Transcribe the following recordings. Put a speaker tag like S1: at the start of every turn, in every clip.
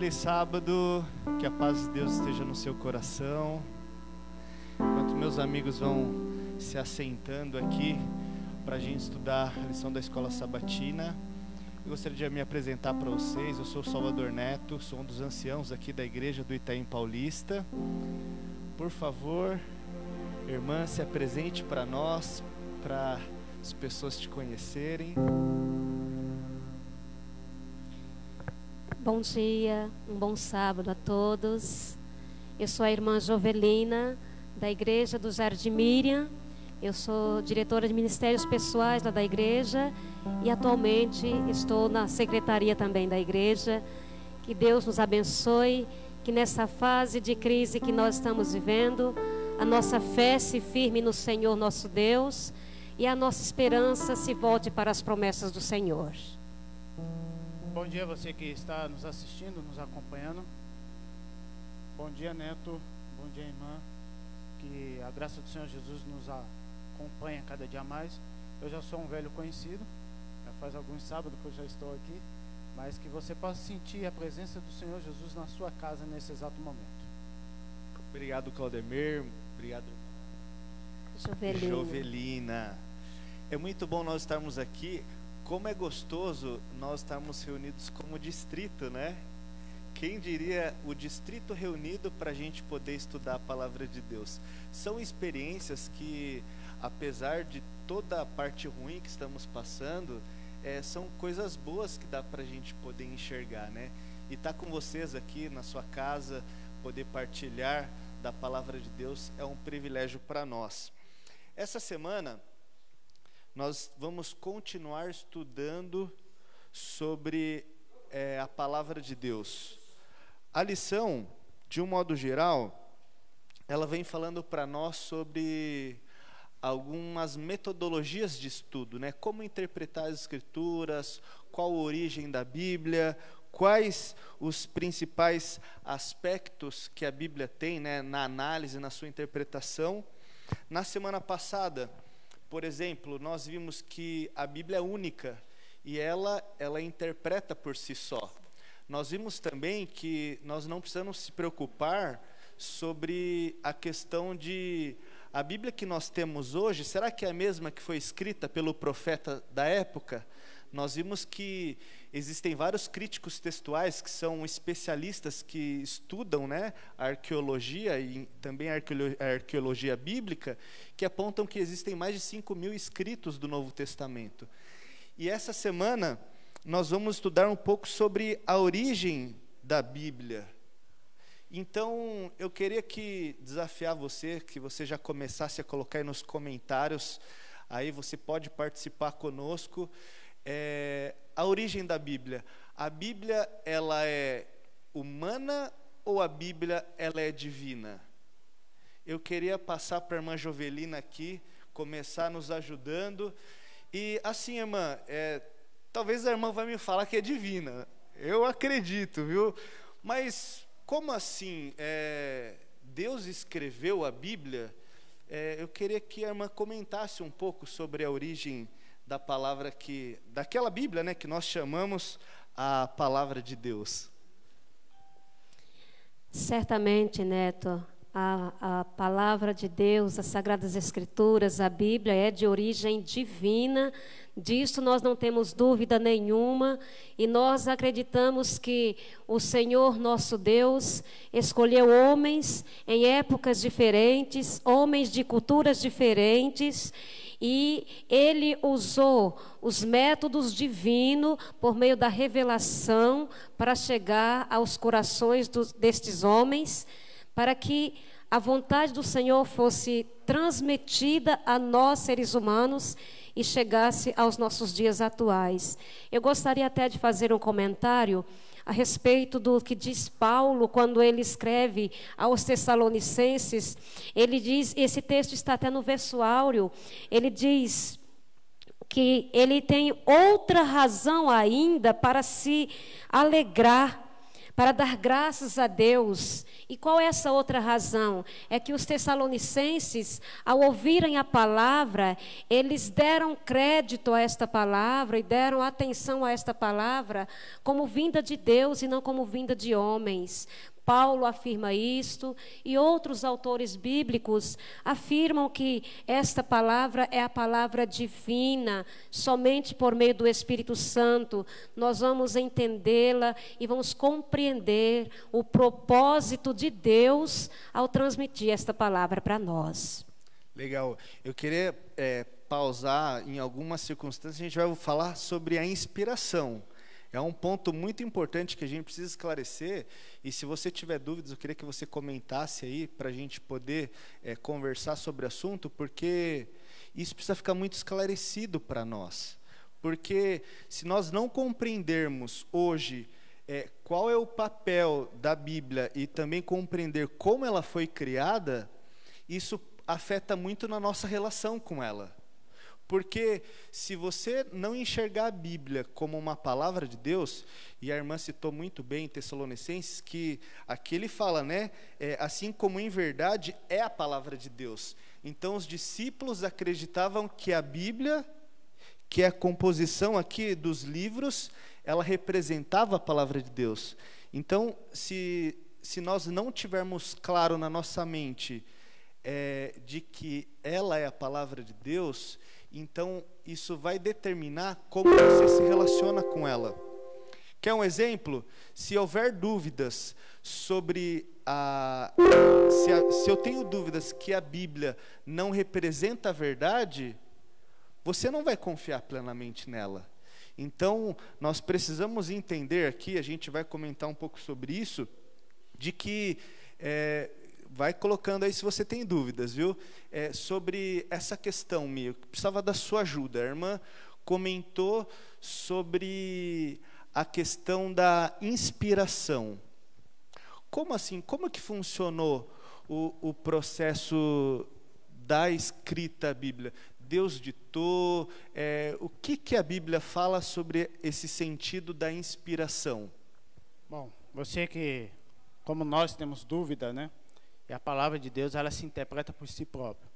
S1: feliz sábado, que a paz de Deus esteja no seu coração. Enquanto meus amigos vão se assentando aqui para a gente estudar a lição da Escola Sabatina, eu gostaria de me apresentar para vocês. Eu sou Salvador Neto, sou um dos anciãos aqui da igreja do Itaim Paulista. Por favor, irmã, se apresente para nós, para as pessoas te conhecerem.
S2: Bom dia, um bom sábado a todos. Eu sou a irmã Jovelina, da igreja do Jardim Miriam. Eu sou diretora de ministérios pessoais lá da igreja e atualmente estou na secretaria também da igreja. Que Deus nos abençoe, que nessa fase de crise que nós estamos vivendo, a nossa fé se firme no Senhor nosso Deus e a nossa esperança se volte para as promessas do Senhor.
S3: Bom dia você que está nos assistindo, nos acompanhando. Bom dia, Neto. Bom dia, irmã. Que a graça do Senhor Jesus nos acompanha cada dia mais. Eu já sou um velho conhecido, já faz alguns sábados que eu já estou aqui, mas que você possa sentir a presença do Senhor Jesus na sua casa nesse exato momento.
S1: Obrigado, Claudemir. Obrigado, Jovelina. É muito bom nós estarmos aqui. Como é gostoso nós estarmos reunidos como distrito, né? Quem diria o distrito reunido para a gente poder estudar a palavra de Deus? São experiências que, apesar de toda a parte ruim que estamos passando, são coisas boas que dá para a gente poder enxergar, né? E estar com vocês aqui na sua casa, poder partilhar da palavra de Deus é um privilégio para nós. Essa semana nós vamos continuar estudando sobre a palavra de Deus. A lição, de um modo geral, ela vem falando para nós sobre algumas metodologias de estudo, né? Como interpretar as Escrituras, qual a origem da Bíblia, quais os principais aspectos que a Bíblia tem, né, na análise, na sua interpretação. Na semana passada, por exemplo, nós vimos que a Bíblia é única e ela interpreta por si só. Nós vimos também que nós não precisamos se preocupar sobre a questão de a Bíblia que nós temos hoje, será que é a mesma que foi escrita pelo profeta da época? Nós vimos que existem vários críticos textuais que são especialistas que estudam, né, a arqueologia e também a arqueologia bíblica, que apontam que existem mais de 5.000 escritos do Novo Testamento. E essa semana nós vamos estudar um pouco sobre a origem da Bíblia. Então eu queria desafiar você, que você já começasse a colocar aí nos comentários, aí você pode participar conosco. A origem da Bíblia. A Bíblia, ela é humana ou a Bíblia, ela é divina? Eu queria passar para a irmã Jovelina aqui, começar nos ajudando. E assim, irmã, talvez a irmã vai me falar que é divina. Eu acredito, viu? Mas como assim? Deus escreveu a Bíblia? Eu queria que a irmã comentasse um pouco sobre a origem da palavra daquela Bíblia, né, que nós chamamos a palavra de Deus.
S2: Certamente, Neto, a palavra de Deus, as Sagradas Escrituras, a Bíblia é de origem divina. Disso nós não temos dúvida nenhuma, e nós acreditamos que o Senhor nosso Deus escolheu homens em épocas diferentes, homens de culturas diferentes, e Ele usou os métodos divinos por meio da revelação para chegar aos corações destes homens, para que a vontade do Senhor fosse transmitida a nós, seres humanos, e chegasse aos nossos dias atuais. Eu gostaria até de fazer um comentário a respeito do que diz Paulo quando ele escreve aos Tessalonicenses. Ele diz, esse texto está até no verso áureo, ele diz que ele tem outra razão ainda para se alegrar, para dar graças a Deus. E qual é essa outra razão? É que os tessalonicenses, ao ouvirem a palavra, eles deram crédito a esta palavra e deram atenção a esta palavra como vinda de Deus e não como vinda de homens. Paulo afirma isto e outros autores bíblicos afirmam que esta palavra é a palavra divina. Somente por meio do Espírito Santo nós vamos entendê-la e vamos compreender o propósito de Deus ao transmitir esta palavra para nós.
S1: Legal. Eu queria pausar em algumas circunstâncias. A gente vai falar sobre a inspiração. É um ponto muito importante que a gente precisa esclarecer, e se você tiver dúvidas, eu queria que você comentasse aí, para a gente poder conversar sobre o assunto, porque isso precisa ficar muito esclarecido para nós. Porque se nós não compreendermos hoje qual é o papel da Bíblia e também compreender como ela foi criada, isso afeta muito na nossa relação com ela. Porque se você não enxergar a Bíblia como uma palavra de Deus, e a irmã citou muito bem em Tessalonicenses, que aqui ele fala, né, assim como em verdade é a palavra de Deus. Então os discípulos acreditavam que a Bíblia, que é a composição aqui dos livros, ela representava a palavra de Deus. Então, se nós não tivermos claro na nossa mente de que ela é a palavra de Deus, então isso vai determinar como você se relaciona com ela. Quer um exemplo? Se houver dúvidas sobre se eu tenho dúvidas que a Bíblia não representa a verdade, você não vai confiar plenamente nela. Então, nós precisamos entender aqui, a gente vai comentar um pouco sobre isso, de que vai colocando aí se você tem dúvidas, viu? Sobre essa questão, Mia, eu precisava da sua ajuda. A irmã comentou sobre a questão da inspiração. Como assim? Como que funcionou o processo da escrita da Bíblia? Deus ditou? O que a Bíblia fala sobre esse sentido da inspiração?
S3: Bom, você que, como nós temos dúvida, né? E a palavra de Deus, ela se interpreta por si própria.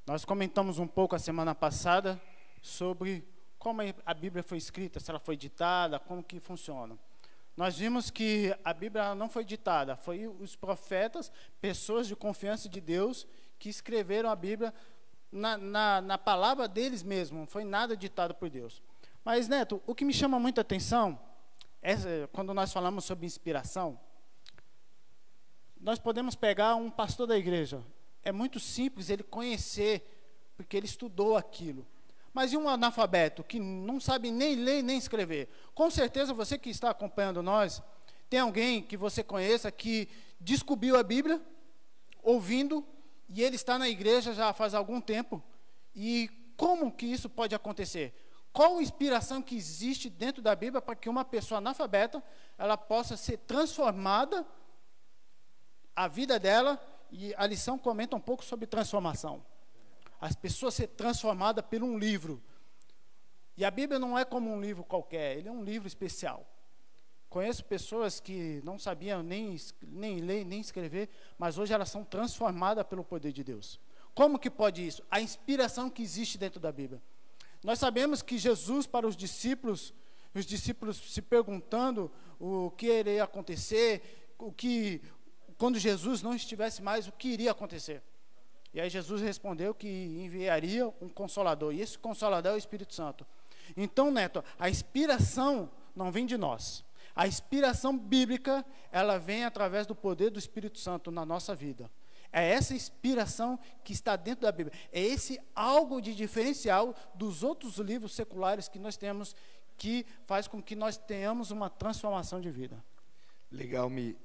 S3: Nós comentamos um pouco a semana passada sobre como a Bíblia foi escrita, se ela foi ditada, como que funciona. Nós vimos que a Bíblia não foi ditada, foi os profetas, pessoas de confiança de Deus, que escreveram a Bíblia na palavra deles mesmos, não foi nada ditado por Deus. Mas, Neto, o que me chama muita atenção, quando nós falamos sobre inspiração, nós podemos pegar um pastor da igreja. É muito simples ele conhecer, porque ele estudou aquilo. Mas e um analfabeto que não sabe nem ler nem escrever? Com certeza você que está acompanhando nós, tem alguém que você conheça que descobriu a Bíblia, ouvindo, e ele está na igreja já faz algum tempo. E como que isso pode acontecer? Qual a inspiração que existe dentro da Bíblia para que uma pessoa analfabeta ela possa ser transformada, a vida dela, e a lição comenta um pouco sobre transformação. As pessoas ser transformadas por um livro. E a Bíblia não é como um livro qualquer, ele é um livro especial. Conheço pessoas que não sabiam nem ler, nem escrever, mas hoje elas são transformadas pelo poder de Deus. Como que pode isso? A inspiração que existe dentro da Bíblia. Nós sabemos que Jesus, para os discípulos se perguntando o que iria acontecer, quando Jesus não estivesse mais, o que iria acontecer? E aí Jesus respondeu que enviaria um Consolador, e esse Consolador é o Espírito Santo. Então, Neto, a inspiração não vem de nós. A inspiração bíblica, ela vem através do poder do Espírito Santo na nossa vida. É essa inspiração que está dentro da Bíblia. É esse algo de diferencial dos outros livros seculares que nós temos, que faz com que nós tenhamos uma transformação de vida.
S1: Legal, Mi.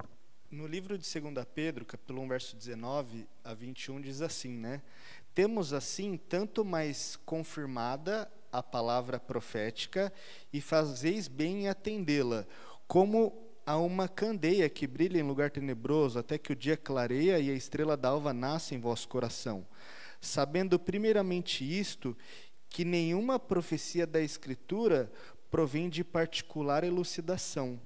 S1: No livro de 2 Pedro, capítulo 1, verso 19 a 21, diz assim, né? Temos assim tanto mais confirmada a palavra profética, e fazeis bem em atendê-la, como a uma candeia que brilha em lugar tenebroso, até que o dia clareia e a estrela d'alva nasce em vosso coração. Sabendo primeiramente isto, que nenhuma profecia da Escritura provém de particular elucidação,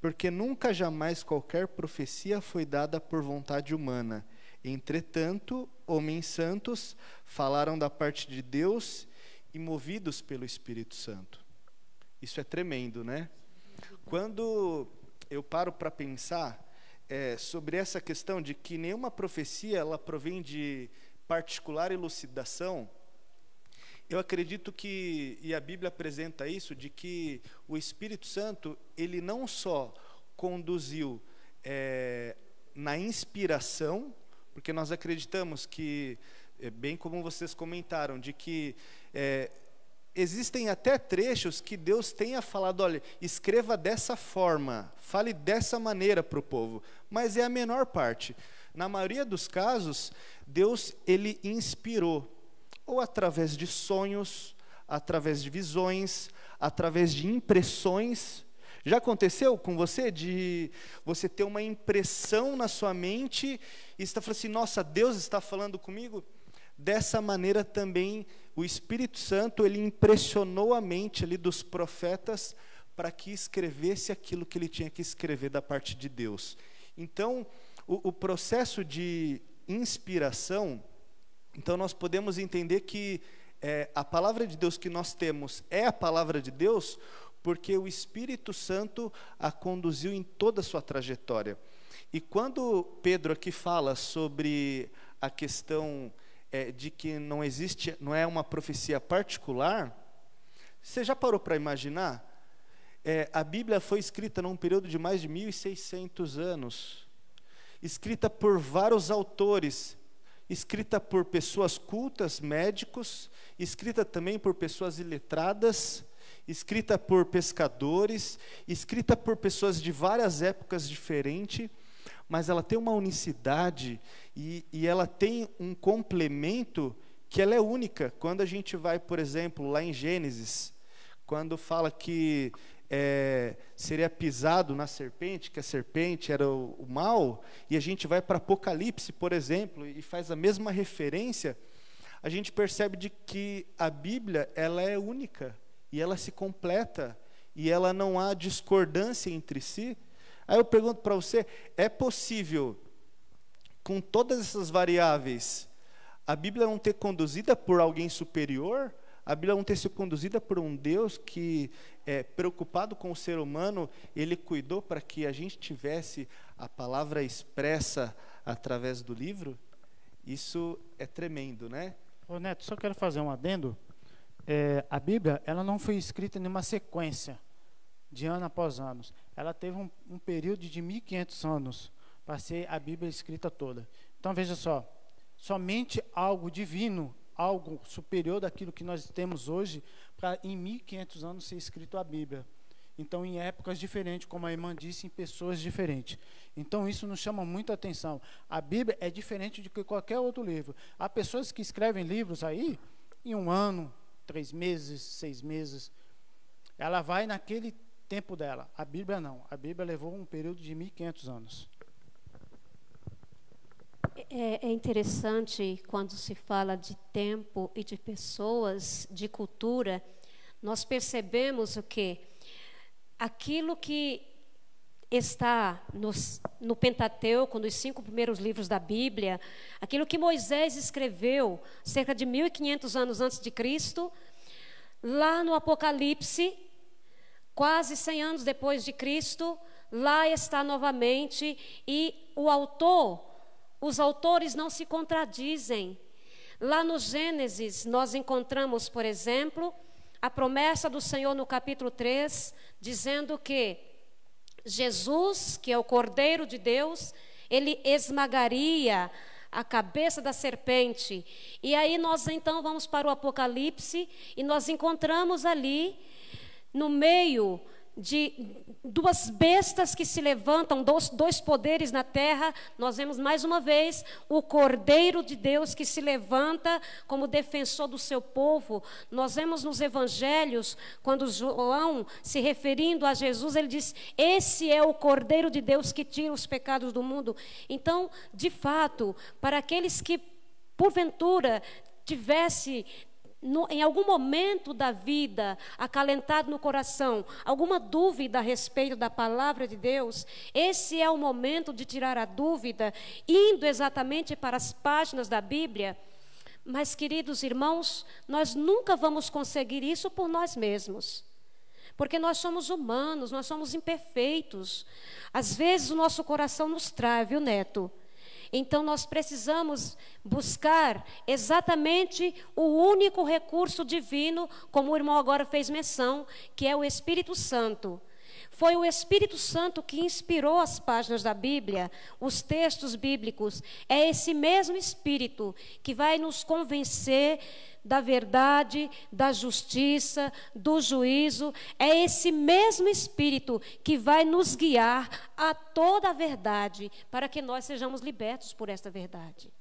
S1: porque nunca jamais qualquer profecia foi dada por vontade humana. Entretanto, homens santos falaram da parte de Deus e movidos pelo Espírito Santo. Isso é tremendo, né? Quando eu paro para pensar sobre essa questão de que nenhuma profecia ela provém de particular elucidação, eu acredito que, e a Bíblia apresenta isso, de que o Espírito Santo, ele não só conduziu na inspiração, porque nós acreditamos que, bem como vocês comentaram, de que existem até trechos que Deus tenha falado, olha, escreva dessa forma, fale dessa maneira para o povo, mas é a menor parte. Na maioria dos casos, Deus, ele inspirou, ou através de sonhos, através de visões, através de impressões. Já aconteceu com você de você ter uma impressão na sua mente e está falando assim, nossa, Deus está falando comigo? Dessa maneira também o Espírito Santo, ele impressionou a mente ali dos profetas para que escrevesse aquilo que ele tinha que escrever da parte de Deus. Então, o processo de inspiração, então nós podemos entender que a palavra de Deus que nós temos é a palavra de Deus, porque o Espírito Santo a conduziu em toda a sua trajetória. E quando Pedro aqui fala sobre a questão de que não é uma profecia particular, você já parou para imaginar? A Bíblia foi escrita num período de mais de 1.600 anos, escrita por vários autores, escrita por pessoas cultas, médicos, escrita também por pessoas iletradas, escrita por pescadores, escrita por pessoas de várias épocas diferentes, mas ela tem uma unicidade e ela tem um complemento que ela é única. Quando a gente vai, por exemplo, lá em Gênesis, quando fala que seria pisado na serpente, que a serpente era o mal, e a gente vai para Apocalipse, por exemplo, e faz a mesma referência, a gente percebe de que a Bíblia ela é única, e ela se completa, e ela não há discordância entre si. Aí eu pergunto para você, é possível, com todas essas variáveis, a Bíblia não ter conduzida por alguém superior? A Bíblia não ter sido conduzida por um Deus que, preocupado com o ser humano, ele cuidou para que a gente tivesse a palavra expressa através do livro? Isso é tremendo, né?
S3: Ô Neto, só quero fazer um adendo. A Bíblia, ela não foi escrita em uma sequência de ano após ano. Ela teve um período de 1.500 anos para ser a Bíblia escrita toda. Então veja só, somente algo divino, algo superior daquilo que nós temos hoje, para em 1.500 anos ser escrito a Bíblia. Então, em épocas diferentes, como a irmã disse, em pessoas diferentes. Então, isso nos chama muita atenção. A Bíblia é diferente de que qualquer outro livro. Há pessoas que escrevem livros aí, em 1 ano, 3 meses, 6 meses. Ela vai naquele tempo dela. A Bíblia não. A Bíblia levou um período de 1.500 anos.
S2: É interessante quando se fala de tempo e de pessoas, de cultura, nós percebemos o quê? Aquilo que está no Pentateuco, nos 5 primeiros livros da Bíblia, aquilo que Moisés escreveu cerca de 1.500 anos antes de Cristo, lá no Apocalipse, quase 100 anos depois de Cristo, lá está novamente, e os autores não se contradizem. Lá no Gênesis, nós encontramos, por exemplo, a promessa do Senhor no capítulo 3, dizendo que Jesus, que é o Cordeiro de Deus, ele esmagaria a cabeça da serpente. E aí nós então vamos para o Apocalipse e nós encontramos ali, no meio de 2 bestas que se levantam, 2 poderes na terra, nós vemos mais uma vez o Cordeiro de Deus que se levanta como defensor do seu povo. Nós vemos nos evangelhos, quando João, se referindo a Jesus, ele diz, esse é o Cordeiro de Deus que tira os pecados do mundo. Então, de fato, para aqueles que porventura tivesse em algum momento da vida, acalentado no coração, alguma dúvida a respeito da palavra de Deus, esse é o momento de tirar a dúvida, indo exatamente para as páginas da Bíblia. Mas, queridos irmãos, nós nunca vamos conseguir isso por nós mesmos. Porque nós somos humanos, nós somos imperfeitos. Às vezes o nosso coração nos trai, viu, Neto? Então nós precisamos buscar exatamente o único recurso divino, como o irmão agora fez menção, que é o Espírito Santo. Foi o Espírito Santo que inspirou as páginas da Bíblia, os textos bíblicos. É esse mesmo Espírito que vai nos convencer da verdade, da justiça, do juízo. É esse mesmo Espírito que vai nos guiar a toda a verdade, para que nós sejamos libertos por esta verdade.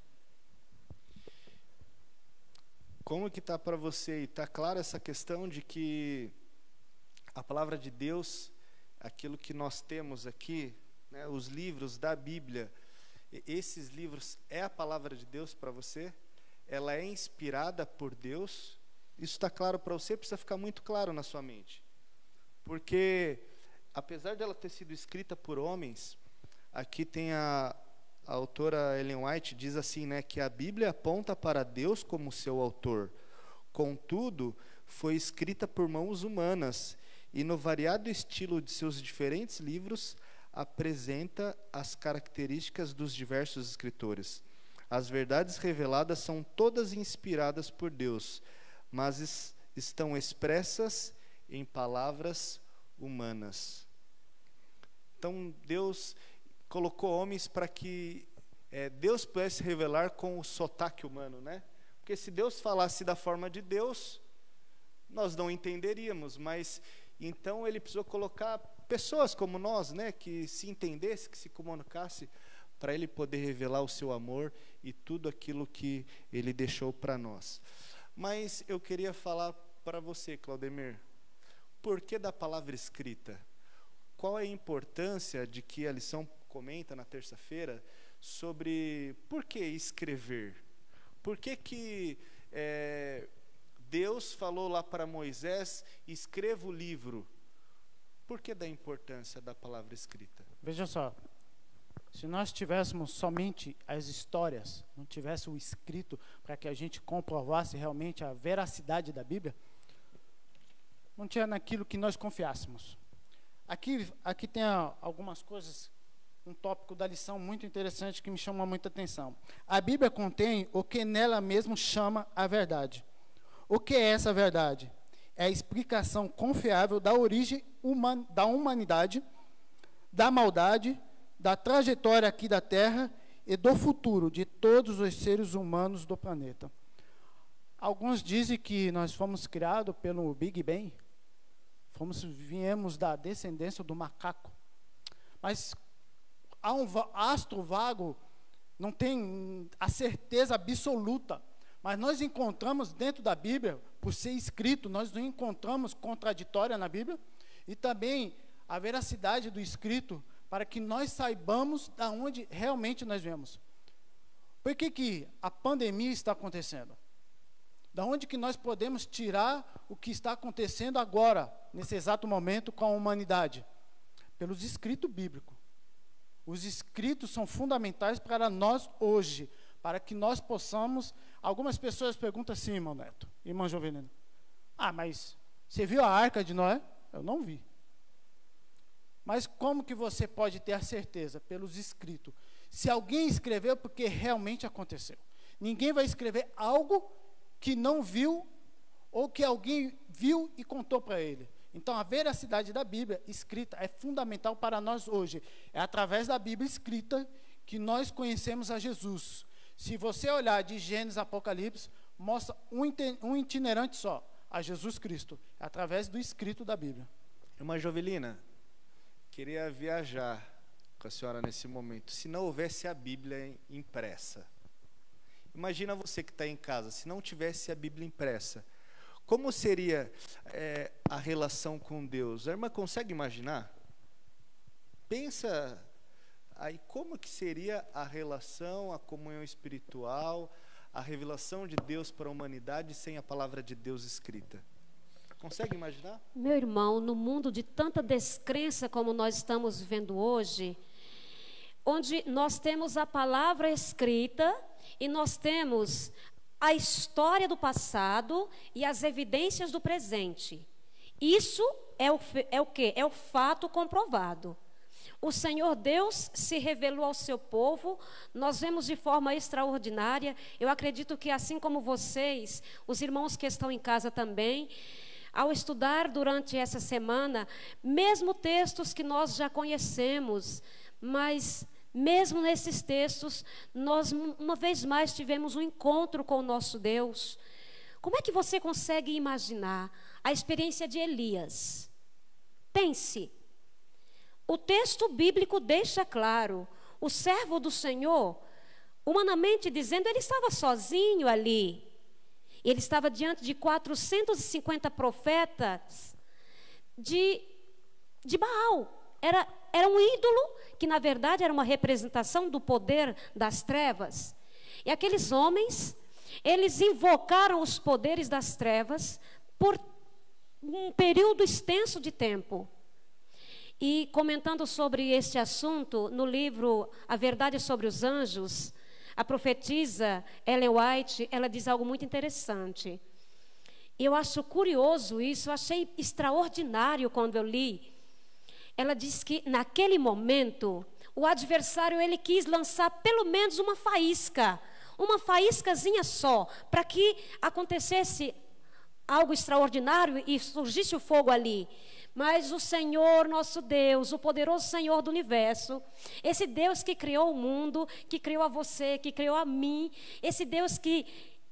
S1: Como que está para você? Está clara essa questão de que a palavra de Deus, aquilo que nós temos aqui, né, os livros da Bíblia, esses livros é a palavra de Deus para você? Ela é inspirada por Deus? Isso está claro para você? Precisa ficar muito claro na sua mente. Porque, apesar dela ter sido escrita por homens, aqui tem a autora Ellen White, diz assim, né, que a Bíblia aponta para Deus como seu autor. Contudo, foi escrita por mãos humanas, e no variado estilo de seus diferentes livros, apresenta as características dos diversos escritores. As verdades reveladas são todas inspiradas por Deus, mas estão expressas em palavras humanas. Então, Deus colocou homens para que Deus pudesse revelar com o sotaque humano, né? Porque se Deus falasse da forma de Deus, nós não entenderíamos, mas então ele precisou colocar pessoas como nós, né, que se entendesse, que se comunicasse, para ele poder revelar o seu amor e tudo aquilo que ele deixou para nós. Mas eu queria falar para você, Claudemir, por que da palavra escrita? Qual é a importância de que a lição comenta na terça-feira sobre por que escrever? Por que Deus falou lá para Moisés, escreva o livro? Por que da importância da palavra escrita?
S3: Veja só, se nós tivéssemos somente as histórias, não tivesse o escrito para que a gente comprovasse realmente a veracidade da Bíblia, não tinha naquilo que nós confiássemos. Aqui tem algumas coisas, um tópico da lição muito interessante que me chama muita atenção. A Bíblia contém o que nela mesmo chama a verdade. O que é essa verdade? É a explicação confiável da origem da humanidade, da maldade, da trajetória aqui da Terra e do futuro de todos os seres humanos do planeta. Alguns dizem que nós fomos criados pelo Big Bang, viemos da descendência do macaco. Mas há um astro vago, não tem a certeza absoluta. Mas nós encontramos dentro da Bíblia, por ser escrito, nós não encontramos contraditória na Bíblia, e também a veracidade do escrito, para que nós saibamos de onde realmente nós vemos. Por que a pandemia está acontecendo? Da onde que nós podemos tirar o que está acontecendo agora, nesse exato momento, com a humanidade? Pelos escritos bíblicos. Os escritos são fundamentais para nós hoje, para que nós possamos... Algumas pessoas perguntam assim, irmão Neto, irmã Jovelina, mas você viu a arca de Noé? Eu não vi. Mas como que você pode ter a certeza? Pelos escritos. Se alguém escreveu, porque realmente aconteceu. Ninguém vai escrever algo que não viu, ou que alguém viu e contou para ele. Então, a veracidade da Bíblia escrita é fundamental para nós hoje. É através da Bíblia escrita que nós conhecemos a Jesus. Se você olhar de Gênesis a Apocalipse, mostra um itinerante só, a Jesus Cristo, através do escrito da Bíblia.
S1: Irmã Jovelina, queria viajar com a senhora nesse momento. Se não houvesse a Bíblia impressa, imagina você que está em casa, se não tivesse a Bíblia impressa, como seria a relação com Deus? A irmã consegue imaginar? Pensa... Aí como que seria a relação, a comunhão espiritual, a revelação de Deus para a humanidade sem a palavra de Deus escrita? Consegue imaginar?
S2: Meu irmão, no mundo de tanta descrença como nós estamos vivendo hoje, onde nós temos a palavra escrita e nós temos a história do passado e as evidências do presente. Isso é o quê? É o fato comprovado. O Senhor Deus se revelou ao seu povo, nós vemos de forma extraordinária. Eu acredito que assim como vocês, os irmãos que estão em casa também, ao estudar durante essa semana, mesmo textos que nós já conhecemos, mas mesmo nesses textos, nós uma vez mais tivemos um encontro com o nosso Deus. Como é que você consegue imaginar a experiência de Elias? Pense. O texto bíblico deixa claro, o servo do Senhor, humanamente dizendo, ele estava sozinho ali. Ele estava diante de 450 profetas de Baal. Era um ídolo que, na verdade, era uma representação do poder das trevas. E aqueles homens, eles invocaram os poderes das trevas por um período extenso de tempo. E comentando sobre este assunto, no livro A Verdade sobre os Anjos, a profetisa Ellen White, ela diz algo muito interessante. Eu acho curioso isso, eu achei extraordinário quando eu li. Ela diz que naquele momento, o adversário ele quis lançar pelo menos uma faíscazinha só, para que acontecesse algo extraordinário e surgisse o fogo ali. Mas o Senhor, nosso Deus, o poderoso Senhor do universo, esse Deus que criou o mundo, que criou a você, que criou a mim, esse Deus que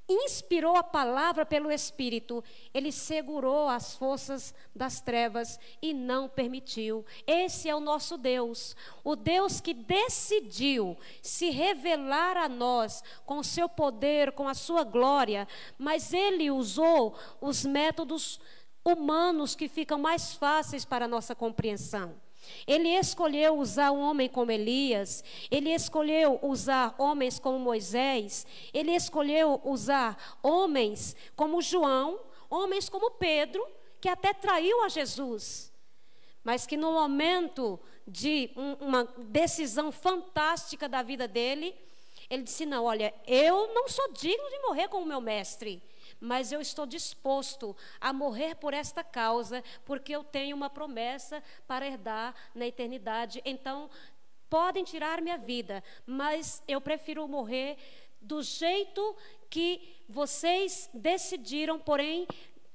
S2: inspirou a palavra pelo Espírito, ele segurou as forças das trevas e não permitiu. Esse é o nosso Deus, o Deus que decidiu se revelar a nós com o seu poder, com a sua glória, mas ele usou os métodos humanos que ficam mais fáceis para a nossa compreensão. Ele escolheu usar um homem como Elias, ele escolheu usar homens como Moisés, ele escolheu usar homens como João, homens como Pedro, que até traiu a Jesus, mas que no momento de uma decisão fantástica da vida dele, ele disse, não, olha, eu não sou digno de morrer como meu mestre, mas eu estou disposto a morrer por esta causa, porque eu tenho uma promessa para herdar na eternidade. Então, podem tirar minha vida, mas eu prefiro morrer do jeito que vocês decidiram, porém,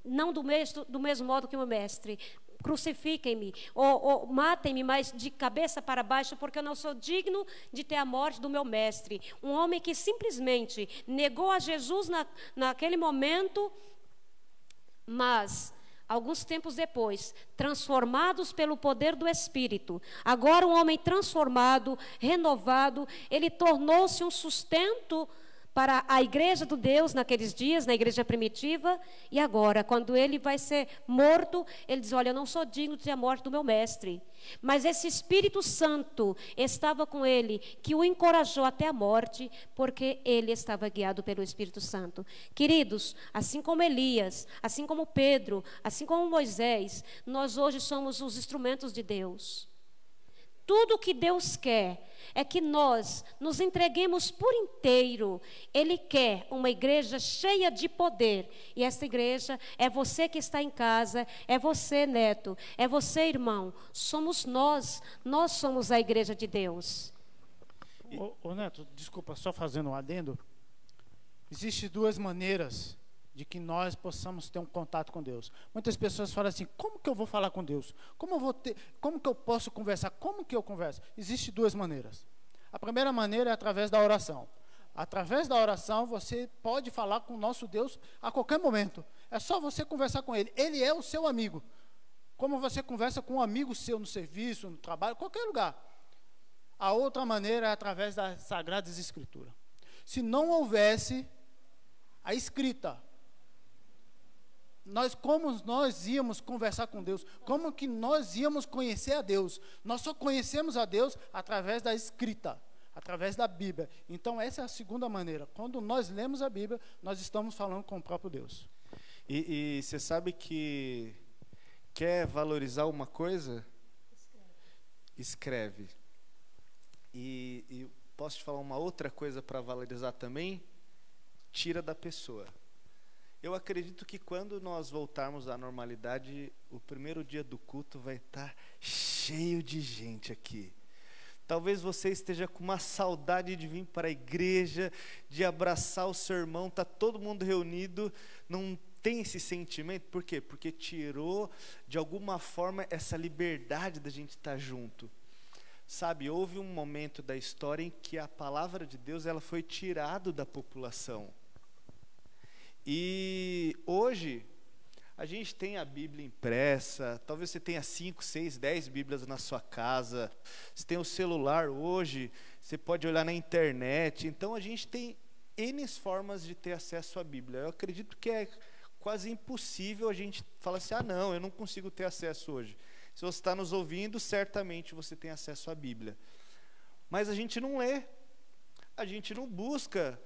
S2: não do mesmo modo que o meu mestre. Crucifiquem-me, ou matem-me, mas de cabeça para baixo, porque eu não sou digno de ter a morte do meu mestre. Um homem que simplesmente negou a Jesus naquele momento, mas alguns tempos depois, transformados pelo poder do Espírito, agora um homem transformado, renovado, ele tornou-se um sustento para a igreja do Deus naqueles dias, na igreja primitiva, e agora, quando ele vai ser morto, ele diz, olha, eu não sou digno de ter a morte do meu mestre, mas esse Espírito Santo estava com ele, que o encorajou até a morte, porque ele estava guiado pelo Espírito Santo. Queridos, assim como Elias, assim como Pedro, assim como Moisés, nós hoje somos os instrumentos de Deus. Tudo o que Deus quer é que nós nos entreguemos por inteiro. Ele quer uma igreja cheia de poder. E essa igreja é você que está em casa, é você, neto, é você, irmão. Somos nós somos a igreja de Deus.
S3: Ô Neto, desculpa, só fazendo um adendo. Existem duas maneiras de que nós possamos ter um contato com Deus. Muitas pessoas falam assim, como que eu vou falar com Deus? Como que eu posso conversar? Como que eu converso? Existem duas maneiras. A primeira maneira é através da oração. Através da oração, você pode falar com o nosso Deus a qualquer momento. É só você conversar com Ele. Ele é o seu amigo. Como você conversa com um amigo seu no serviço, no trabalho, qualquer lugar. A outra maneira é através das Sagradas Escrituras. Se não houvesse a escrita, como nós íamos conversar com Deus? Como que nós íamos conhecer a Deus? Nós só conhecemos a Deus através da escrita. através da Bíblia. Então, essa é a segunda maneira. Quando nós lemos a Bíblia, nós estamos falando com o próprio Deus.
S1: E você sabe que quer valorizar uma coisa? Escreve. E posso te falar uma outra coisa para valorizar também? Tira da pessoa. Eu acredito que quando nós voltarmos à normalidade, o primeiro dia do culto vai estar cheio de gente aqui. Talvez você esteja com uma saudade de vir para a igreja, de abraçar o seu irmão, está todo mundo reunido, não tem esse sentimento. Por quê? Porque tirou, de alguma forma, essa liberdade da gente estar junto. Sabe, houve um momento da história em que a palavra de Deus ela foi tirada da população. E hoje, a gente tem a Bíblia impressa, talvez você tenha 5, 6, 10 Bíblias na sua casa, você tem o celular hoje, você pode olhar na internet, então a gente tem N formas de ter acesso à Bíblia. Eu acredito que é quase impossível a gente falar assim, não, eu não consigo ter acesso hoje. Se você está nos ouvindo, certamente você tem acesso à Bíblia. Mas a gente não lê, a gente não busca.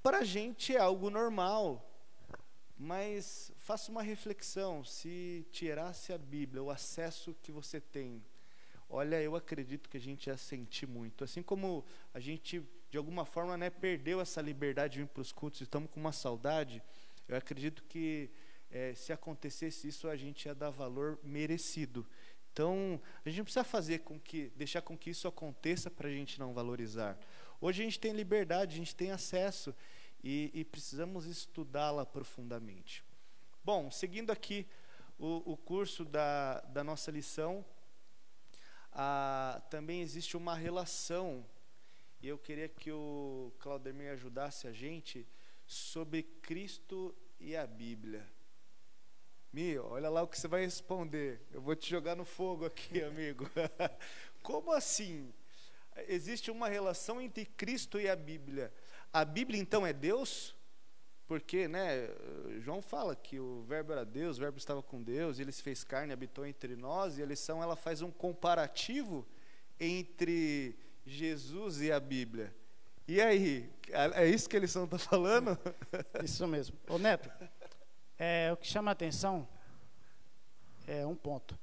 S1: Para a gente é algo normal, mas faça uma reflexão, se tirasse a Bíblia, o acesso que você tem, olha, eu acredito que a gente ia sentir muito, assim como a gente, de alguma forma, né, perdeu essa liberdade de vir para os cultos, estamos com uma saudade, eu acredito que se acontecesse isso, a gente ia dar valor merecido. Então, a gente não precisa deixar com que isso aconteça para a gente não valorizar. Hoje a gente tem liberdade, a gente tem acesso e precisamos estudá-la profundamente. Bom, seguindo aqui o curso da nossa lição, também existe uma relação, e eu queria que o Claudemir ajudasse a gente, sobre Cristo e a Bíblia. Olha lá o que você vai responder. Eu vou te jogar no fogo aqui, amigo. Como assim? Existe uma relação entre Cristo e a Bíblia. A Bíblia, então, é Deus? Porque, né, João fala que o verbo era Deus, o verbo estava com Deus, ele se fez carne, habitou entre nós, e a lição ela faz um comparativo entre Jesus e a Bíblia. E aí, é isso que a lição está falando?
S3: Isso mesmo. Ô Neto, o que chama a atenção é um ponto.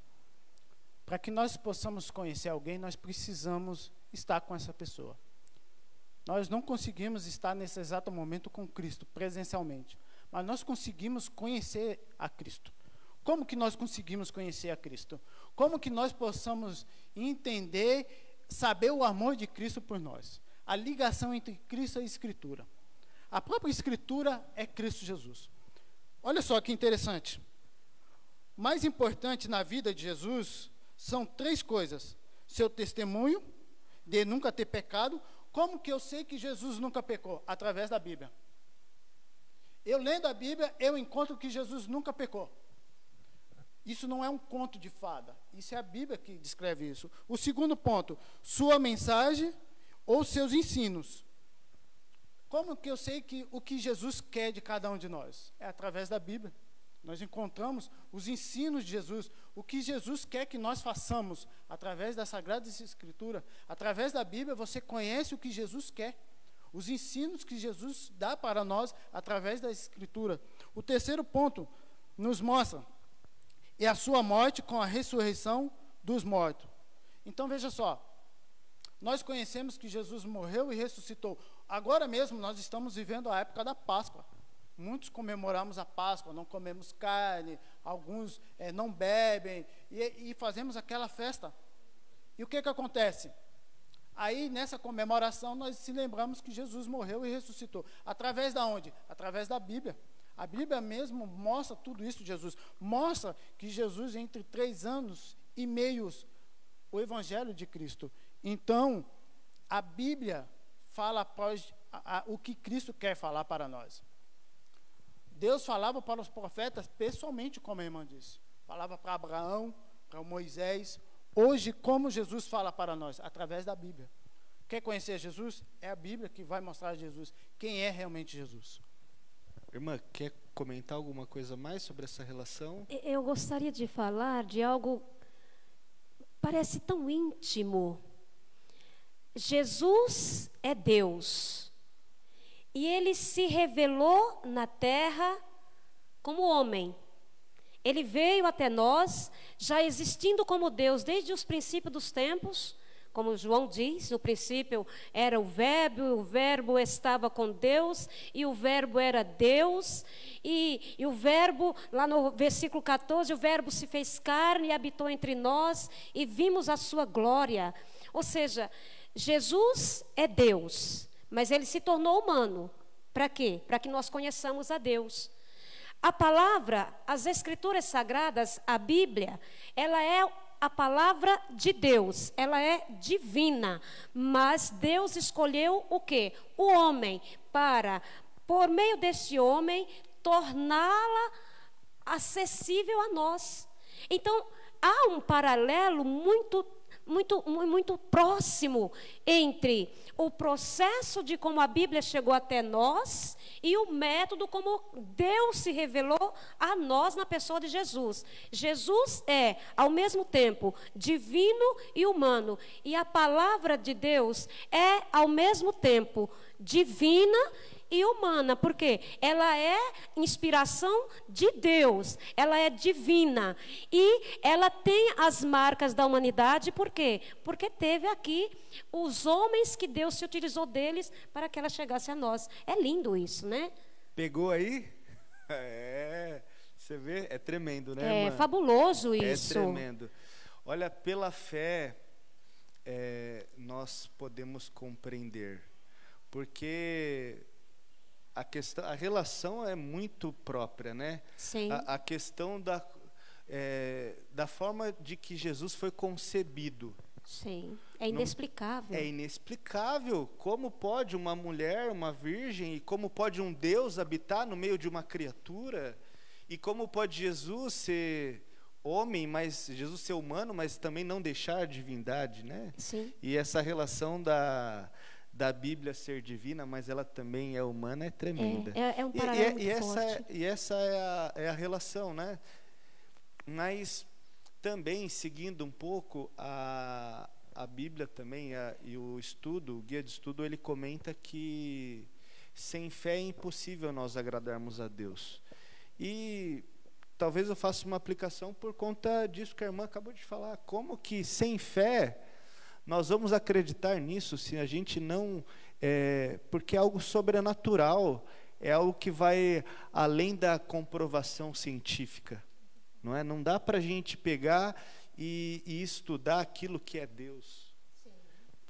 S3: Para que nós possamos conhecer alguém, nós precisamos estar com essa pessoa. Nós não conseguimos estar nesse exato momento com Cristo, presencialmente, mas nós conseguimos conhecer a Cristo. Como que nós conseguimos conhecer a Cristo? Como que nós possamos entender, saber o amor de Cristo por nós? A ligação entre Cristo e a Escritura. A própria Escritura é Cristo Jesus. Olha só que interessante. O mais importante na vida de Jesus são 3 coisas: seu testemunho de nunca ter pecado. Como que eu sei que Jesus nunca pecou? Através da Bíblia. Eu lendo a Bíblia, eu encontro que Jesus nunca pecou. Isso não é um conto de fada, isso é a Bíblia que descreve isso. O segundo ponto, sua mensagem ou seus ensinos. Como que eu sei que o que Jesus quer de cada um de nós? É através da Bíblia. Nós encontramos os ensinos de Jesus, o que Jesus quer que nós façamos, através da Sagrada Escritura. Através da Bíblia, você conhece o que Jesus quer, os ensinos que Jesus dá para nós, através da Escritura. O terceiro ponto nos mostra, é a sua morte com a ressurreição dos mortos. Então, veja só, nós conhecemos que Jesus morreu e ressuscitou. Agora mesmo, nós estamos vivendo a época da Páscoa. Muitos comemoramos a Páscoa, não comemos carne, alguns não bebem, e fazemos aquela festa. E o que acontece? Aí, nessa comemoração, nós se lembramos que Jesus morreu e ressuscitou. Através da onde? Através da Bíblia. A Bíblia mesmo mostra tudo isso de Jesus. Mostra que Jesus, entre 3 anos e meio, o Evangelho de Cristo. Então, a Bíblia fala após o que Cristo quer falar para nós. Deus falava para os profetas pessoalmente, como a irmã disse. Falava para Abraão, para Moisés. Hoje, como Jesus fala para nós? Através da Bíblia. Quer conhecer Jesus? É a Bíblia que vai mostrar Jesus. Quem é realmente Jesus?
S1: Irmã, quer comentar alguma coisa mais sobre essa relação?
S2: Eu gostaria de falar de algo, parece tão íntimo. Jesus é Deus. E ele se revelou na terra como homem. Ele veio até nós, já existindo como Deus desde os princípios dos tempos. Como João diz, no princípio era o Verbo estava com Deus, e o Verbo era Deus, e o Verbo, lá no versículo 14, o Verbo se fez carne e habitou entre nós, e vimos a sua glória. Ou seja, Jesus é Deus, mas ele se tornou humano. Para quê? Para que nós conheçamos a Deus. A palavra, as Escrituras Sagradas, a Bíblia, ela é a palavra de Deus, ela é divina, mas Deus escolheu o quê? O homem, para, por meio deste homem, torná-la acessível a nós. Então, há um paralelo muito próximo entre o processo de como a Bíblia chegou até nós e o método como Deus se revelou a nós na pessoa de Jesus. Jesus é, ao mesmo tempo, divino e humano. E a palavra de Deus é, ao mesmo tempo, divina e humana, porque ela é inspiração de Deus, ela é divina, e ela tem as marcas da humanidade. Por quê? Porque teve aqui os homens que Deus se utilizou deles para que ela chegasse a nós. É lindo isso, né?
S1: Pegou aí? Você vê? É tremendo, né, irmã?
S2: Fabuloso isso.
S1: É tremendo. Olha, pela fé, nós podemos compreender, porque a relação é muito própria, né?
S2: Sim.
S1: A questão da forma de que Jesus foi concebido.
S2: Sim, é inexplicável.
S1: É inexplicável. Como pode uma mulher, uma virgem, e como pode um Deus habitar no meio de uma criatura? E como pode Jesus ser homem, mas Jesus ser humano, mas também não deixar a divindade, né?
S2: Sim.
S1: E essa relação da Bíblia ser divina, mas ela também é humana, é tremenda.
S2: É um paralelo muito forte.
S1: E essa é a relação, né? Mas também, seguindo um pouco a Bíblia também, e o guia de estudo, ele comenta que sem fé é impossível nós agradarmos a Deus. E talvez eu faça uma aplicação por conta disso que a irmã acabou de falar. Como que sem fé nós vamos acreditar nisso se a gente não... porque é algo sobrenatural, é algo que vai além da comprovação científica. Não é? Não dá para a gente pegar e estudar aquilo que é Deus. Sim.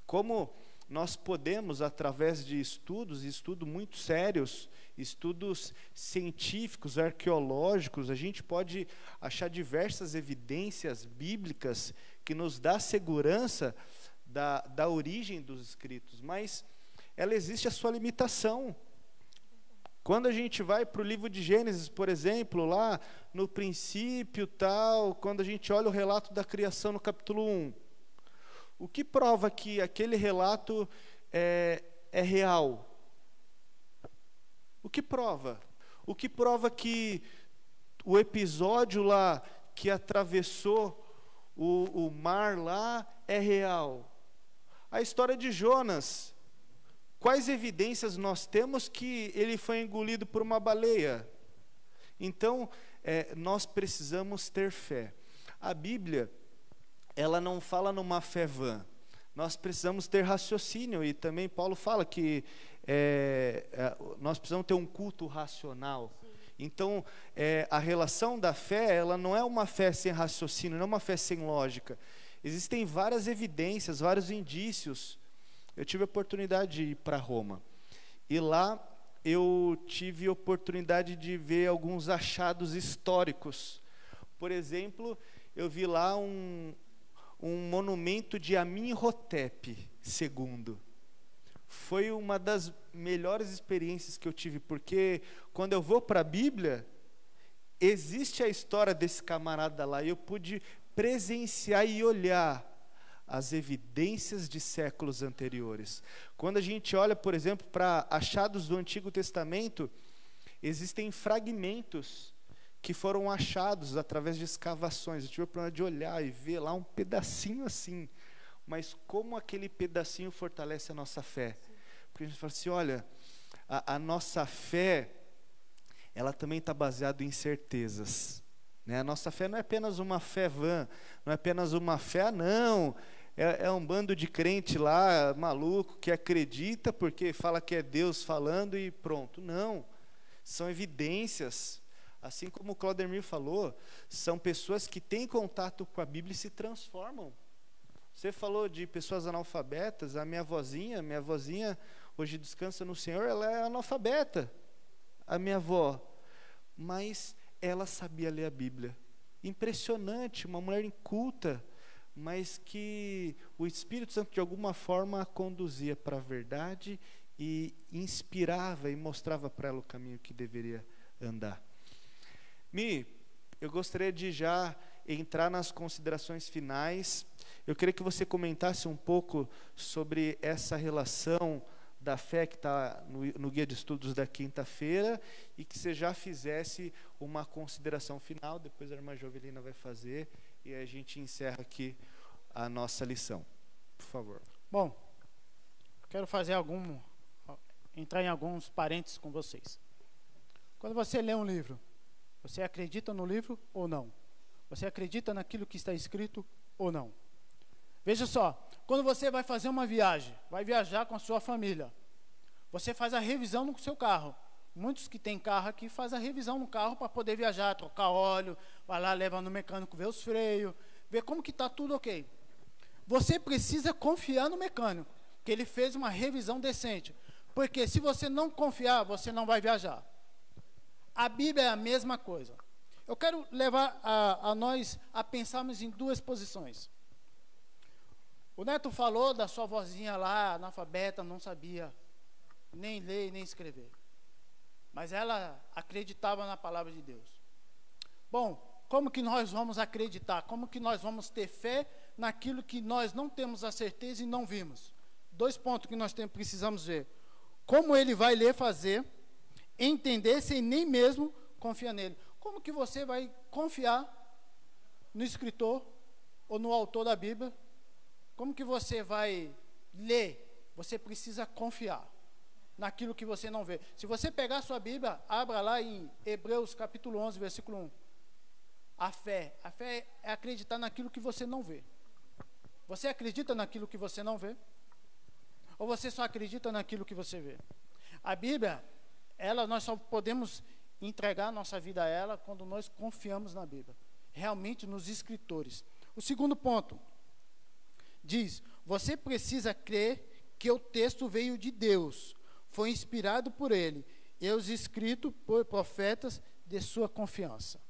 S1: Como nós podemos, através de estudos muito sérios, estudos científicos, arqueológicos, a gente pode achar diversas evidências bíblicas que nos dá segurança da origem dos escritos, mas ela existe a sua limitação. Quando a gente vai para o livro de Gênesis, por exemplo, lá no princípio tal, quando a gente olha o relato da criação no capítulo 1, o que prova que aquele relato é real? O que prova? O que prova que o episódio lá que atravessou o mar lá é real? A história de Jonas. Quais evidências nós temos que ele foi engolido por uma baleia? Então, nós precisamos ter fé. A Bíblia, ela não fala numa fé vã. Nós precisamos ter raciocínio, e também Paulo fala que nós precisamos ter um culto racional. Sim. Então, a relação da fé, ela não é uma fé sem raciocínio, não é uma fé sem lógica. Existem várias evidências, vários indícios. Eu tive a oportunidade de ir para Roma, e lá eu tive a oportunidade de ver alguns achados históricos. Por exemplo, eu vi lá um monumento de Amenhotep II. Foi uma das melhores experiências que eu tive, porque quando eu vou para a Bíblia, existe a história desse camarada lá, e eu pude presenciar e olhar as evidências de séculos anteriores. Quando a gente olha, por exemplo, para achados do Antigo Testamento, existem fragmentos que foram achados através de escavações. Eu tive a oportunidade de olhar e ver lá um pedacinho assim, mas como aquele pedacinho fortalece a nossa fé. Porque a gente fala assim, olha, a nossa fé, ela também está baseada em certezas, né? A nossa fé não é apenas uma fé vã, não é apenas uma fé, não, é um bando de crente lá, maluco, que acredita porque fala que é Deus falando e pronto. Não, são evidências, assim como o Claudemir falou, são pessoas que têm contato com a Bíblia e se transformam. Você falou de pessoas analfabetas, a minha vozinha hoje descansa no Senhor, ela é analfabeta, a minha avó, mas ela sabia ler a Bíblia. Impressionante, uma mulher inculta, mas que o Espírito Santo de alguma forma a conduzia para a verdade e inspirava e mostrava para ela o caminho que deveria andar. Eu gostaria de já entrar nas considerações finais. Eu queria que você comentasse um pouco sobre essa relação da fé que está no guia de estudos da quinta-feira e que você já fizesse uma consideração final, depois a irmã Jovelina vai fazer e a gente encerra aqui a nossa lição. Por favor.
S3: Bom, quero entrar em alguns parênteses com vocês. Quando você lê um livro, você acredita no livro ou não? Você acredita naquilo que está escrito ou não? Veja só, quando você vai fazer uma viagem, vai viajar com a sua família, você faz a revisão no seu carro. Muitos que têm carro aqui fazem a revisão no carro para poder viajar, trocar óleo, vai lá, leva no mecânico, ver os freios, ver como que está tudo ok. Você precisa confiar no mecânico, que ele fez uma revisão decente. Porque se você não confiar, você não vai viajar. A Bíblia é a mesma coisa. Eu quero levar a nós a pensarmos em duas posições. O Neto falou da sua vozinha lá, analfabeta, não sabia nem ler, nem escrever. Mas ela acreditava na palavra de Deus. Bom, como que nós vamos acreditar? Como que nós vamos ter fé naquilo que nós não temos a certeza e não vimos? 2 pontos que nós precisamos ver. Como ele vai ler, fazer, entender, sem nem mesmo confiar nele. Como que você vai confiar no escritor ou no autor da Bíblia? Como que você vai ler? Você precisa confiar naquilo que você não vê. Se você pegar a sua Bíblia, abra lá em Hebreus capítulo 11, versículo 1. A fé é acreditar naquilo que você não vê. Você acredita naquilo que você não vê? Ou você só acredita naquilo que você vê? A Bíblia, nós só podemos entregar a nossa vida a ela quando nós confiamos na Bíblia, realmente nos escritores. O segundo ponto diz: você precisa crer que o texto veio de Deus, foi inspirado por ele e os escritos por profetas de sua confiança.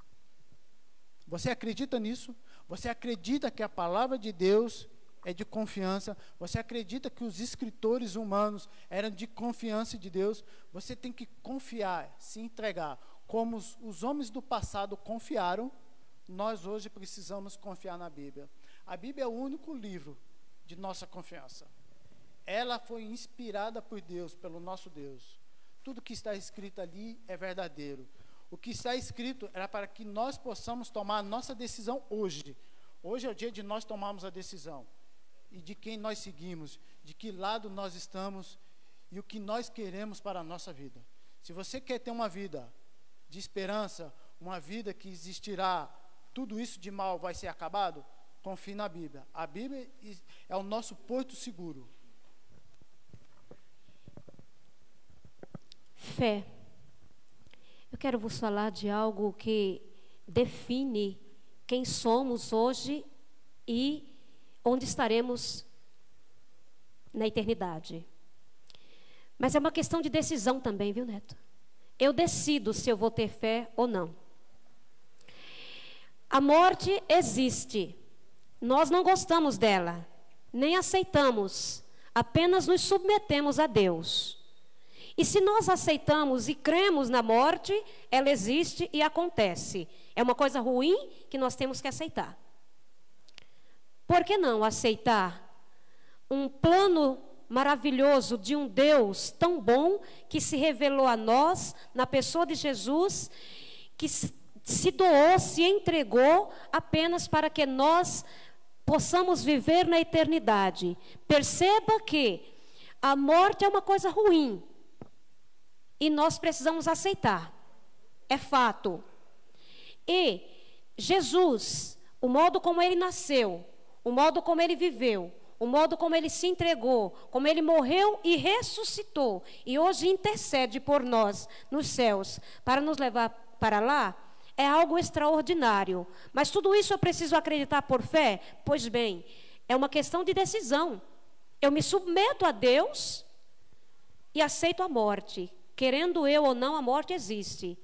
S3: Você acredita nisso? Você acredita que a palavra de Deus é de confiança? Você acredita que os escritores humanos eram de confiança de Deus? Você tem que confiar, se entregar. Como os homens do passado confiaram, nós hoje precisamos confiar na Bíblia. A Bíblia é o único livro de nossa confiança. Ela foi inspirada por Deus, pelo nosso Deus. Tudo que está escrito ali é verdadeiro. O que está escrito era para que nós possamos tomar a nossa decisão hoje. Hoje é o dia de nós tomarmos a decisão. E de quem nós seguimos, de que lado nós estamos e o que nós queremos para a nossa vida. Se você quer ter uma vida de esperança, uma vida que existirá, tudo isso de mal vai ser acabado, confie na Bíblia. A Bíblia é o nosso porto seguro.
S2: Fé. Eu quero vos falar de algo que define quem somos hoje e onde estaremos na eternidade. Mas é uma questão de decisão também, viu, Neto? Eu decido se eu vou ter fé ou não. A morte existe. Nós não gostamos dela, nem aceitamos, apenas nos submetemos a Deus. E se nós aceitamos e cremos na morte, ela existe e acontece. É uma coisa ruim que nós temos que aceitar. Por que não aceitar um plano maravilhoso de um Deus tão bom que se revelou a nós na pessoa de Jesus, que se doou, se entregou apenas para que nós possamos viver na eternidade. Perceba que a morte é uma coisa ruim e nós precisamos aceitar. É fato. E Jesus, o modo como ele nasceu, o modo como ele viveu, o modo como ele se entregou, como ele morreu e ressuscitou, e hoje intercede por nós nos céus, para nos levar para lá, é algo extraordinário. Mas tudo isso eu preciso acreditar por fé? Pois bem, é uma questão de decisão. Eu me submeto a Deus e aceito a morte. Querendo eu ou não, a morte existe.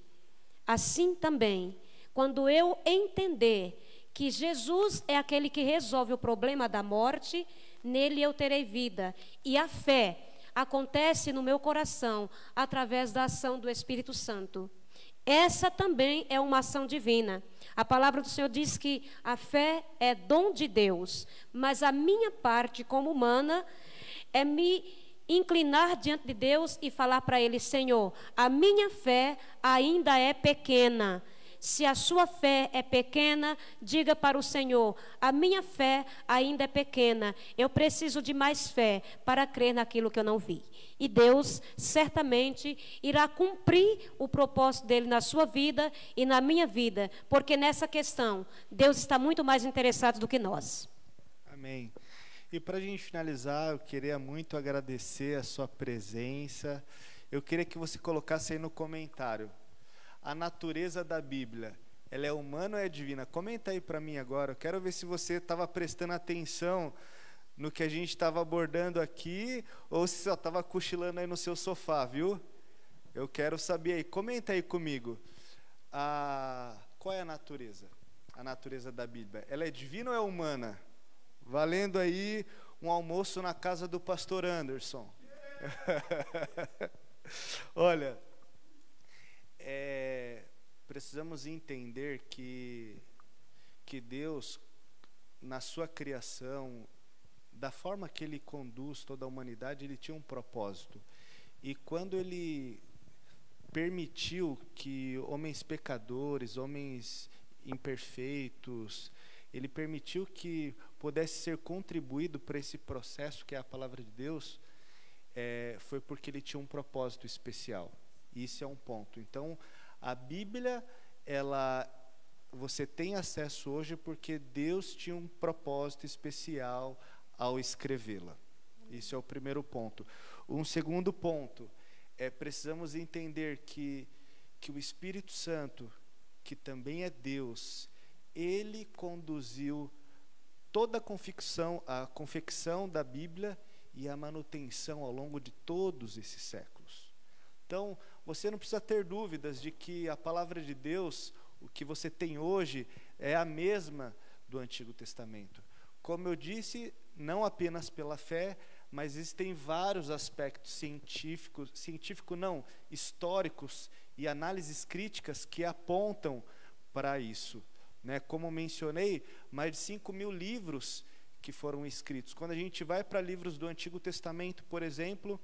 S2: Assim também, quando eu entender que Jesus é aquele que resolve o problema da morte, nele eu terei vida. E a fé acontece no meu coração através da ação do Espírito Santo. Essa também é uma ação divina. A palavra do Senhor diz que a fé é dom de Deus, mas a minha parte como humana é me inclinar diante de Deus e falar para Ele: Senhor, a minha fé ainda é pequena. Se a sua fé é pequena, diga para o Senhor: a minha fé ainda é pequena, eu preciso de mais fé para crer naquilo que eu não vi. E Deus certamente irá cumprir o propósito dele na sua vida e na minha vida, porque nessa questão Deus está muito mais interessado do que nós.
S1: Amém. E para a gente finalizar, eu queria muito agradecer a sua presença. Eu queria que você colocasse aí no comentário: a natureza da Bíblia, ela é humana ou é divina? Comenta aí para mim agora. Eu quero ver se você estava prestando atenção no que a gente estava abordando aqui, ou se só estava cochilando aí no seu sofá, viu? Eu quero saber aí. Comenta aí comigo. Qual é a natureza? A natureza da Bíblia. Ela é divina ou é humana? Valendo aí um almoço na casa do pastor Anderson. Olha, precisamos entender que Deus, na sua criação, da forma que Ele conduz toda a humanidade, Ele tinha um propósito. E quando Ele permitiu que homens pecadores, homens imperfeitos, Ele permitiu que pudesse ser contribuído para esse processo que é a palavra de Deus, foi porque Ele tinha um propósito especial. Isso é um ponto. Então, a Bíblia, você tem acesso hoje porque Deus tinha um propósito especial ao escrevê-la. Isso é o primeiro ponto. Um segundo ponto, precisamos entender que o Espírito Santo, que também é Deus, Ele conduziu toda a confecção da Bíblia e a manutenção ao longo de todos esses séculos. Então, você não precisa ter dúvidas de que a palavra de Deus, o que você tem hoje, é a mesma do Antigo Testamento. Como eu disse, não apenas pela fé, mas existem vários aspectos históricos e análises críticas que apontam para isso. Como mencionei, mais de 5.000 livros que foram escritos. Quando a gente vai para livros do Antigo Testamento, por exemplo,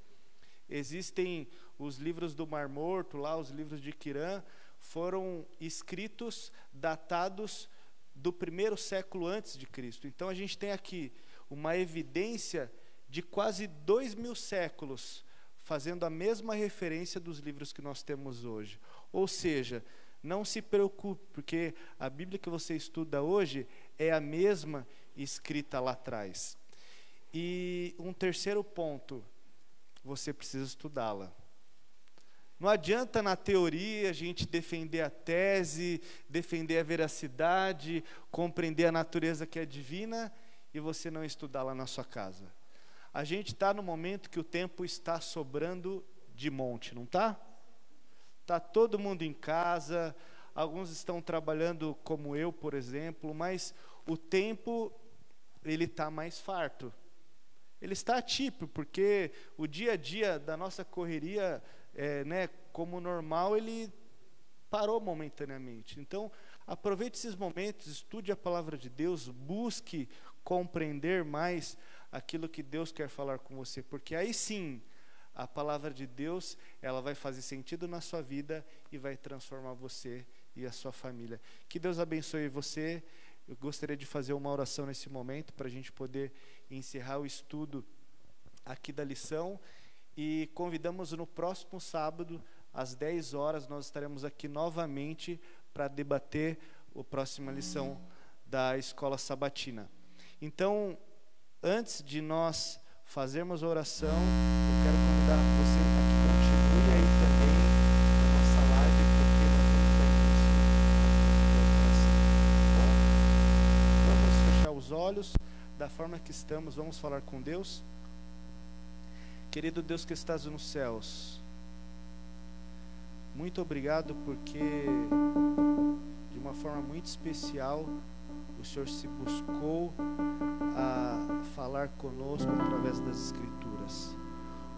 S1: existem os livros do Mar Morto, lá os livros de Quirã, foram escritos, datados do 1º século antes de Cristo. Então a gente tem aqui uma evidência de quase 2.000 séculos, fazendo a mesma referência dos livros que nós temos hoje. Ou seja, não se preocupe, porque a Bíblia que você estuda hoje é a mesma escrita lá atrás. E um terceiro ponto, você precisa estudá-la. Não adianta na teoria a gente defender a tese, defender a veracidade, compreender a natureza que é divina e você não estudá-la na sua casa. A gente está no momento que o tempo está sobrando de monte, não está? Está todo mundo em casa, alguns estão trabalhando como eu, por exemplo, mas o tempo ele está mais farto. Ele está atípico, porque o dia a dia da nossa correria, como normal, ele parou momentaneamente. Então, aproveite esses momentos, estude a palavra de Deus, busque compreender mais aquilo que Deus quer falar com você, porque aí sim, a palavra de Deus, ela vai fazer sentido na sua vida e vai transformar você e a sua família. Que Deus abençoe você. Eu gostaria de fazer uma oração nesse momento para a gente poder encerrar o estudo aqui da lição, e convidamos no próximo sábado, às 10 horas, nós estaremos aqui novamente para debater a próxima lição da escola sabatina. Então, antes de nós fazermos a oração, eu quero convidar você a que continue aí também na nossa live, porque nós vamos dar início. Vamos fechar os olhos da forma que estamos, vamos falar com Deus. Querido Deus que estás nos céus, muito obrigado porque de uma forma muito especial o Senhor se buscou a falar conosco através das Escrituras.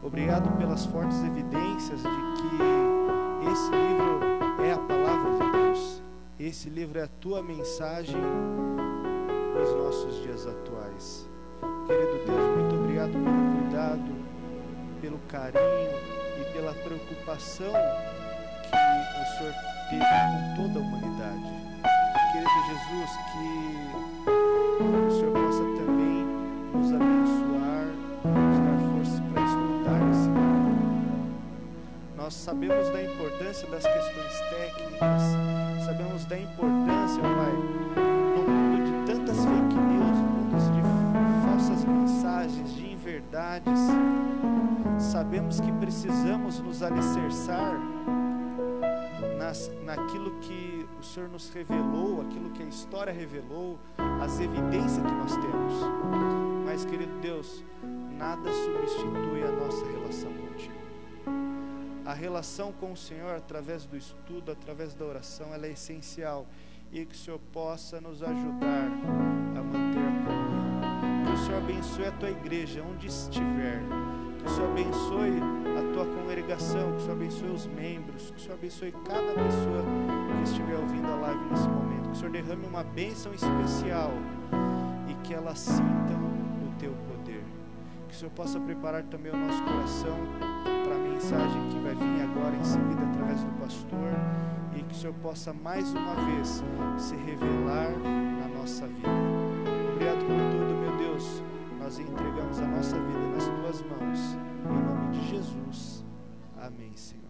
S1: Obrigado pelas fortes evidências de que esse livro é a palavra de Deus. Esse livro é a tua mensagem nos nossos dias atuais. Querido Deus, muito obrigado pelo cuidado, pelo carinho e pela preocupação que o Senhor teve com toda a humanidade. Querido Jesus, que o Senhor possa também nos abençoar, nos dar força para estudar esse livro. Nós sabemos da importância das questões técnicas, sabemos da importância, Pai, no mundo de tantas fake news, no mundo de falsas mensagens, de inverdades. Sabemos que precisamos nos alicerçar naquilo que o Senhor nos revelou, aquilo que a história revelou, as evidências que nós temos. Mas, querido Deus, nada substitui a nossa relação contigo. A relação com o Senhor, através do estudo, através da oração, ela é essencial. E que o Senhor possa nos ajudar a manter a comunhão. Que o Senhor abençoe a tua igreja, onde estiver. Que o Senhor abençoe a tua congregação, que o Senhor abençoe os membros, que o Senhor abençoe cada pessoa que estiver ouvindo a live nesse momento. Que o Senhor derrame uma bênção especial e que elas sintam o teu poder. Que o Senhor possa preparar também o nosso coração para a mensagem que vai vir agora em seguida através do pastor, e que o Senhor possa mais uma vez se revelar na nossa vida. Obrigado por tudo, meu Deus. Nós entregamos a nossa vida nas tuas mãos. Em nome de Jesus. Amém, Senhor.